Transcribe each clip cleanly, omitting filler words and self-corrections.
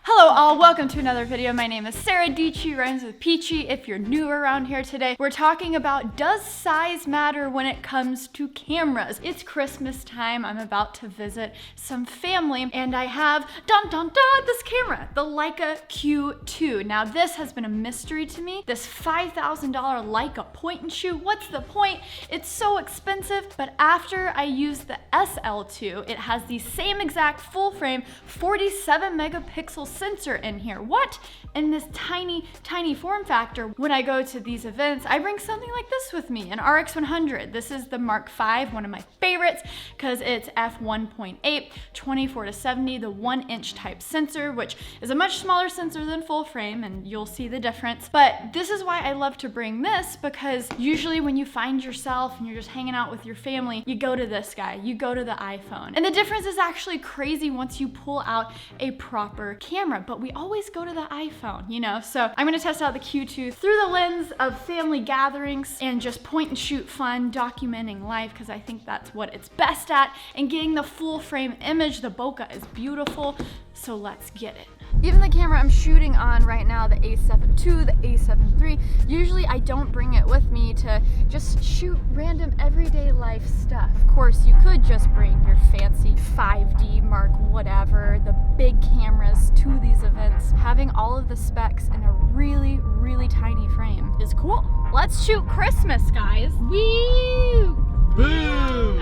Hello all, welcome to another video. My name is Sara, Dietschy rhymes with Peachy. If you're new around here today, we're talking about does size matter when it comes to cameras? It's Christmas time. I'm about to visit some family and I have, this camera, the Leica Q2. Now this has been a mystery to me. This $5,000 Leica point and shoot, what's the point? It's so expensive, but after I use the SL2, it has the same exact full frame, 47 megapixel sensor in here. What? In this tiny form factor. When I go to these events, I bring something like this with me, an RX100. This is the Mark V, one of my favorites, because it's f1.8, 24-70, the 1-inch type sensor, which is a much smaller sensor than full frame, and you'll see the difference. But this is why I love to bring this, because usually when you find yourself and you're just hanging out with your family, you go to this guy, you go to the iPhone. And the difference is actually crazy once you pull out a proper camera, but we always go to the iPhone, you know? So I'm gonna test out the Q2 through the lens of family gatherings and just point and shoot fun, documenting life, because I think that's what it's best at, and getting the full frame image. The bokeh is beautiful, so let's get it. Even the camera I'm shooting on right now, the A7 II, the A7 III, usually I don't bring it with me to just shoot random everyday life stuff. Of course, you could just bring your fancy 5D Mark whatever, the big cameras to these events. Having all of the specs in a really tiny frame is cool. Let's shoot Christmas, guys. Woo! Boo!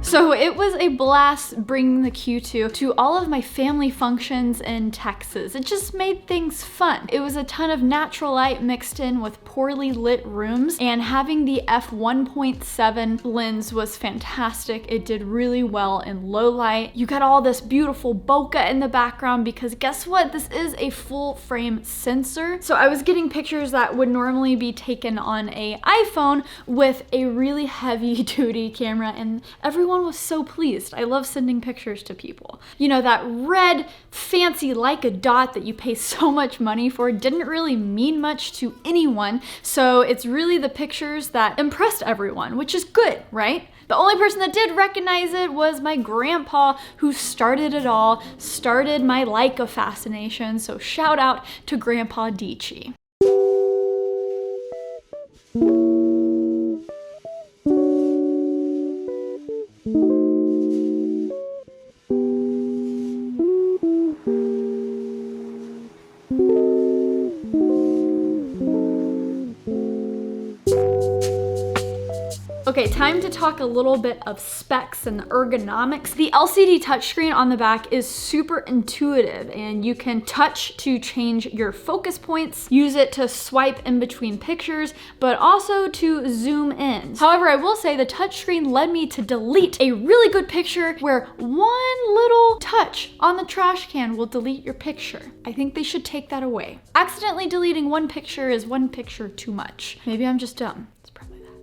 So it was a blast bringing the Q2 to all of my family functions in Texas. It just made things fun. It was a ton of natural light mixed in with poorly lit rooms, and having the f1.7 lens was fantastic. It did really well in low light. You got all this beautiful bokeh in the background because guess what? This is a full frame sensor. So I was getting pictures that would normally be taken on an iPhone with a really heavy duty camera, and everyone was so pleased. I love sending pictures to people. You know, that red fancy Leica dot that you pay so much money for didn't really mean much to anyone, so it's really the pictures that impressed everyone, which is good, right? The only person that did recognize it was my grandpa, who started it all, started my Leica fascination, so shout out to Grandpa Dietschy. Okay, time to talk a little bit of specs and ergonomics. The LCD touchscreen on the back is super intuitive, and you can touch to change your focus points, use it to swipe in between pictures, but also to zoom in. However, I will say the touchscreen led me to delete a really good picture where one little touch on the trash can will delete your picture. I think they should take that away. Accidentally deleting one picture is one picture too much. Maybe I'm just dumb.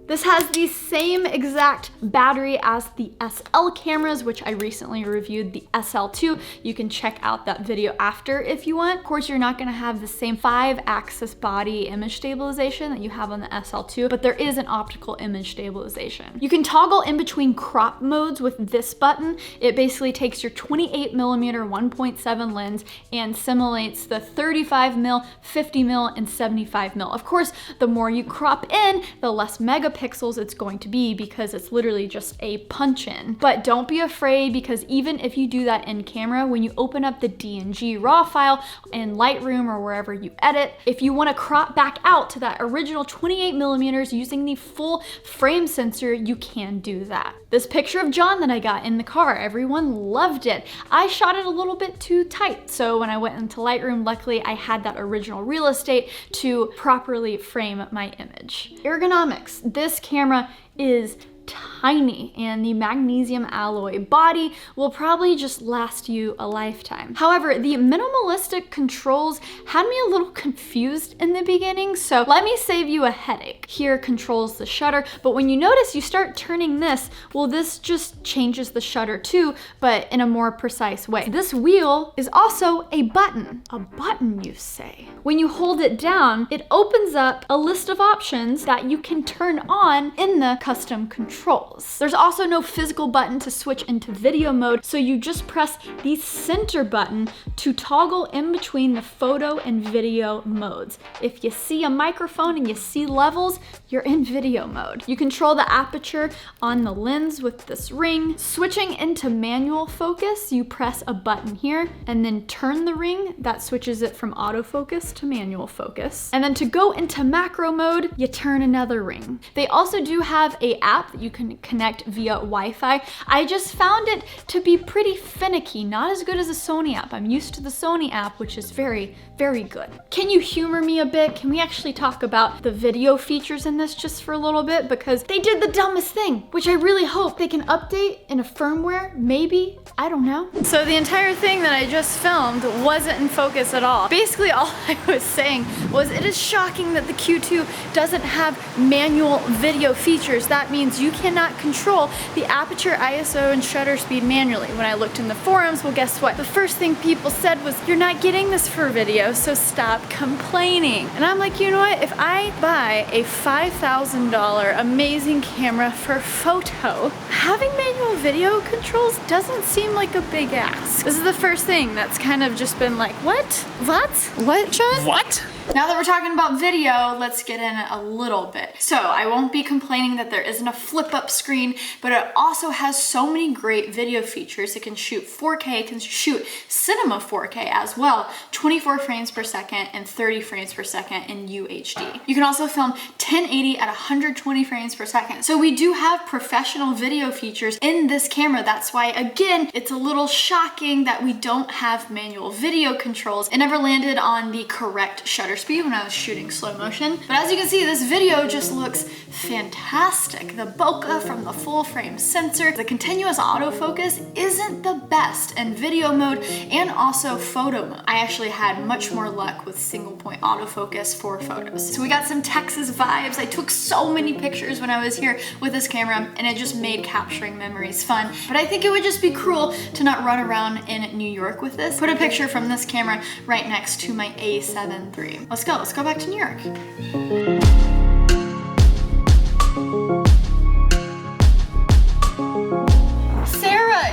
This has the same exact battery as the SL cameras, which I recently reviewed the SL2. You can check out that video after if you want. Of course, you're not gonna have the same 5-axis body image stabilization that you have on the SL2, but there is an optical image stabilization. You can toggle in between crop modes with this button. It basically takes your 28mm 1.7 lens and simulates the 35mm, 50mm, and 75mm. Of course, the more you crop in, the less megapixels it's going to be, because it's literally just a punch in. But don't be afraid, because even if you do that in camera, when you open up the DNG RAW file in Lightroom or wherever you edit, if you want to crop back out to that original 28mm using the full frame sensor, you can do that. This picture of John that I got in the car, everyone loved it. I shot it a little bit too tight, so when I went into Lightroom, luckily I had that original real estate to properly frame my image. Ergonomics. This camera is tiny, and the magnesium alloy body will probably just last you a lifetime. However, the minimalistic controls had me a little confused in the beginning, so let me save you a headache. Here controls the shutter, but when you notice you start turning this, well, this just changes the shutter too, but in a more precise way. This wheel is also a button. A button, you say? When you hold it down, it opens up a list of options that you can turn on in the custom controls. calls. There's also no physical button to switch into video mode, so you just press the center button to toggle in between the photo and video modes. If you see a microphone and you see levels, you're in video mode. You control the aperture on the lens with this ring. Switching into manual focus, you press a button here and then turn the ring. That switches it from autofocus to manual focus. And then to go into macro mode, you turn another ring. They also do have an app that you can connect via Wi-Fi. I just found it to be pretty finicky, not as good as a Sony app. I'm used to the Sony app, which is very, very good. Can you humor me a bit? Can we actually talk about the video features in this just for a little bit? Because they did the dumbest thing, which I really hope they can update in a firmware, maybe, I don't know. So the entire thing that I just filmed wasn't in focus at all. Basically all I was saying was it is shocking that the Q2 doesn't have manual video features. That means you cannot control the aperture, ISO, and shutter speed manually. When I looked in the forums, well, guess what? The first thing people said was, you're not getting this for video, so stop complaining. And I'm like, you know what? If I buy a $5,000 amazing camera for photo, having manual video controls doesn't seem like a big ask. This is the first thing that's kind of just been like, what? What, John? What? Now that we're talking about video, let's get in it a little bit. So I won't be complaining that there isn't a flip up screen, but it also has so many great video features. It can shoot 4K, it can shoot cinema 4K as well, 24 frames per second and 30 frames per second in UHD. You can also film 1080 at 120 frames per second. So we do have professional video features in this camera. That's why, again, it's a little shocking that we don't have manual video controls. It never landed on the correct shutter speed when I was shooting slow motion. But as you can see, this video just looks fantastic. The bokeh from the full frame sensor, the continuous autofocus isn't the best in video mode and also photo mode. I actually had much more luck with single point autofocus for photos. So we got some Texas vibes. I took so many pictures when I was here with this camera and it just made capturing memories fun. But I think it would just be cruel to not run around in New York with this. Put a picture from this camera right next to my A7 III. Let's go back to New York.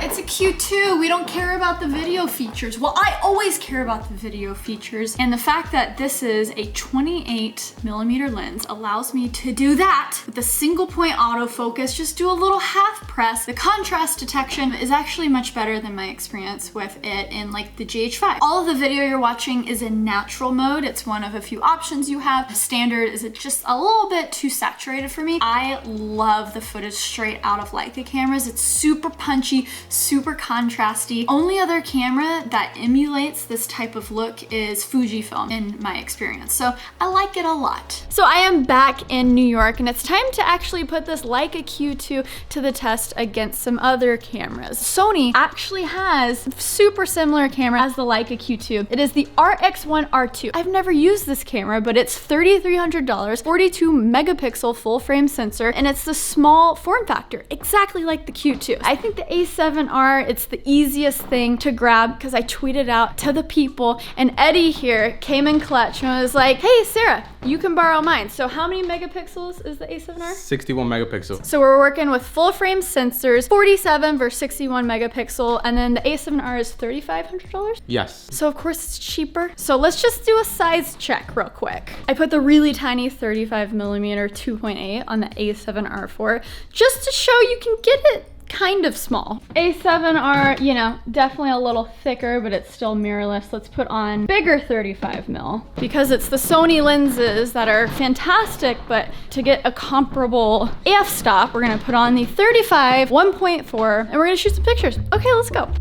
It's a Q2. We don't care about the video features. Well, I always care about the video features. And the fact that this is a 28mm lens allows me to do that with a single point autofocus, just do a little half press. The contrast detection is actually much better than my experience with it in like the GH5. All of the video you're watching is in natural mode. It's one of a few options you have. Standard is just a little bit too saturated for me. I love the footage straight out of Leica cameras. It's super punchy, super contrasty. Only other camera that emulates this type of look is Fujifilm in my experience. So I like it a lot. So I am back in New York and it's time to actually put this Leica Q2 to the test against some other cameras. Sony actually has a super similar camera as the Leica Q2. It is the RX1R2. I've never used this camera, but it's $3,300, 42 megapixel full frame sensor, and it's the small form factor, exactly like the Q2. I think the A7R, it's the easiest thing to grab because I tweeted out to the people and Eddie here came in clutch and was like, hey Sarah, you can borrow mine. So how many megapixels is the A7R? 61 megapixels. So we're working with full frame sensors, 47 versus 61 megapixel, and then the A7R is $3,500? Yes. So of course it's cheaper. So let's just do a size check real quick. I put the really tiny 35mm 2.8 on the A7R IV just to show you can get it kind of small. A7R, you know, definitely a little thicker, but it's still mirrorless. Let's put on bigger 35mm because it's the Sony lenses that are fantastic, but to get a comparable f-stop, we're gonna put on the 35 1.4 and we're gonna shoot some pictures. Okay, let's go.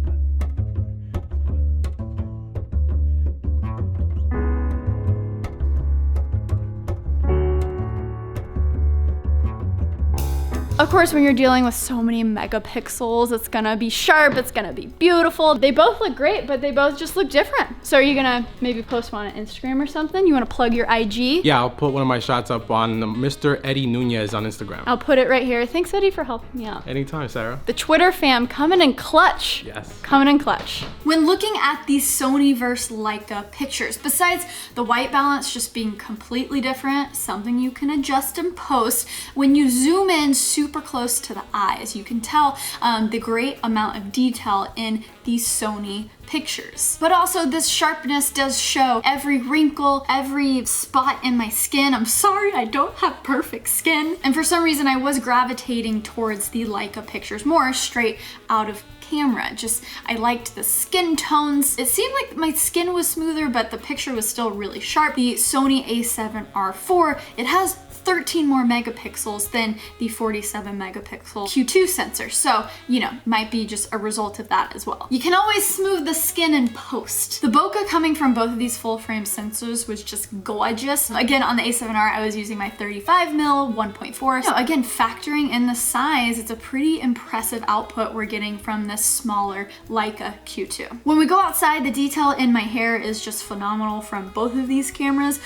Of course, when you're dealing with so many megapixels, it's gonna be sharp, it's gonna be beautiful. They both look great, but they both just look different. So are you gonna maybe post one on Instagram or something? You wanna plug your IG? Yeah, I'll put one of my shots up on Mr. Eddie Nunez on Instagram. I'll put it right here. Thanks, Eddie, for helping me out. Anytime, Sarah. The Twitter fam coming in clutch. Yes. Coming in clutch. When looking at these Sony versus Leica pictures, besides the white balance just being completely different, something you can adjust and post, when you zoom in super super close to the eyes. You can tell the great amount of detail in these Sony pictures. But also this sharpness does show every wrinkle, every spot in my skin. I'm sorry, I don't have perfect skin. And for some reason I was gravitating towards the Leica pictures more straight out of camera. Just, I liked the skin tones. It seemed like my skin was smoother, but the picture was still really sharp. The Sony a7R4, it has 13 more megapixels than the 47 megapixel Q2 sensor. So, you know, might be just a result of that as well. You can always smooth the skin in post. The bokeh coming from both of these full frame sensors was just gorgeous. Again, on the A7R, I was using my 35mm 1.4. So again, factoring in the size, it's a pretty impressive output we're getting from this smaller Leica Q2. When we go outside, the detail in my hair is just phenomenal from both of these cameras.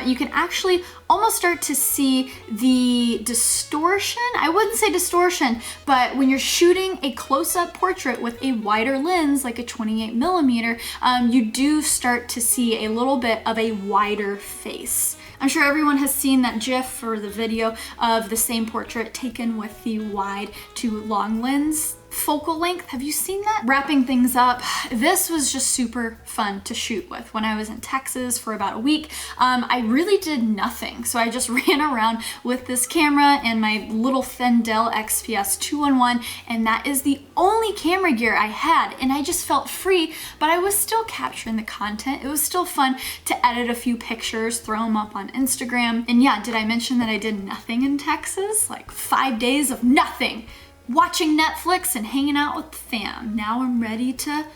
You can actually almost start to see the distortion. I wouldn't say distortion, but when you're shooting a close-up portrait with a wider lens, like a 28mm, you do start to see a little bit of a wider face. I'm sure everyone has seen that GIF or the video of the same portrait taken with the wide to long lens focal length. Have you seen that? Wrapping things up, this was just super fun to shoot with. When I was in Texas for about a week, I really did nothing. So I just ran around with this camera and my little Fendel XPS 2-in-1, and that is the only camera gear I had. And I just felt free, but I was still capturing the content. It was still fun to edit a few pictures, throw them up on Instagram. And yeah, did I mention that I did nothing in Texas? Like 5 days of nothing. Watching Netflix and hanging out with the fam. Now I'm ready to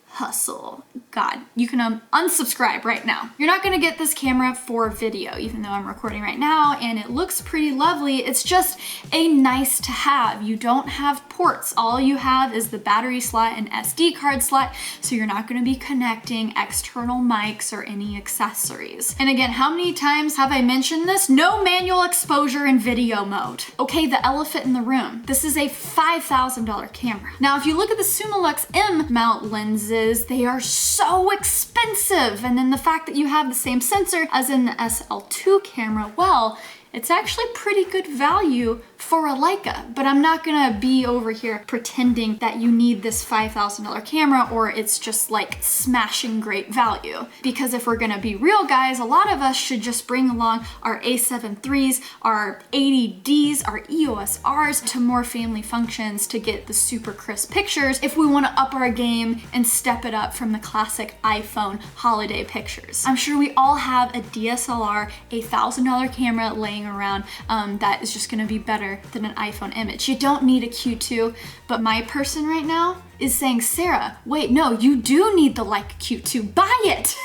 hustle. God, you can unsubscribe right now. You're not gonna get this camera for video, even though I'm recording right now and it looks pretty lovely. It's just a nice to have. You don't have ports. All you have is the battery slot and SD card slot, so you're not gonna be connecting external mics or any accessories. And again, how many times have I mentioned this? No manual exposure in video mode. Okay, the elephant in the room. This is a $5,000 camera. Now, if you look at the Summilux M mount lenses, they are so expensive. And then the fact that you have the same sensor as in the SL2 camera, well, it's actually pretty good value for a Leica, but I'm not gonna be over here pretending that you need this $5,000 camera or it's just like smashing great value. Because if we're gonna be real, guys, a lot of us should just bring along our A7 IIIs, our 80Ds, our EOS Rs to more family functions to get the super crisp pictures if we wanna up our game and step it up from the classic iPhone holiday pictures. I'm sure we all have a DSLR, a $1,000 camera laying around that is just gonna be better than an iPhone image. You don't need a Q2, but my person right now is saying, Sarah, wait, no, you do need the Leica Q2, buy it.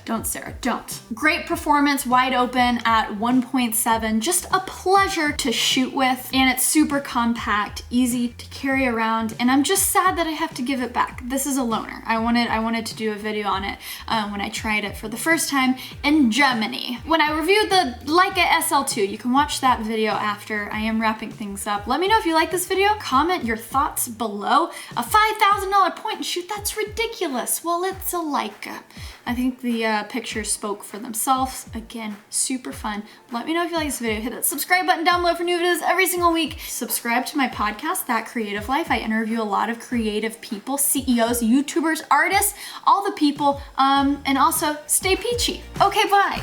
Don't, Sarah, don't. Great performance, wide open at 1.7, just a pleasure to shoot with, and it's super compact, easy to carry around, and I'm just sad that I have to give it back. This is a loaner. I wanted to do a video on it when I tried it for the first time in Germany. When I reviewed the Leica SL2, you can watch that video after. I am wrapping things up. Let me know if you like this video. Comment your thoughts below. A $5,000 point and shoot, that's ridiculous. Well, it's a Leica. I think the pictures spoke for themselves. Again, super fun. Let me know if you like this video. Hit that subscribe button down below for new videos every single week. Subscribe to my podcast, That Creative Life. I interview a lot of creative people, CEOs, YouTubers, artists, all the people, and also stay peachy. Okay, bye.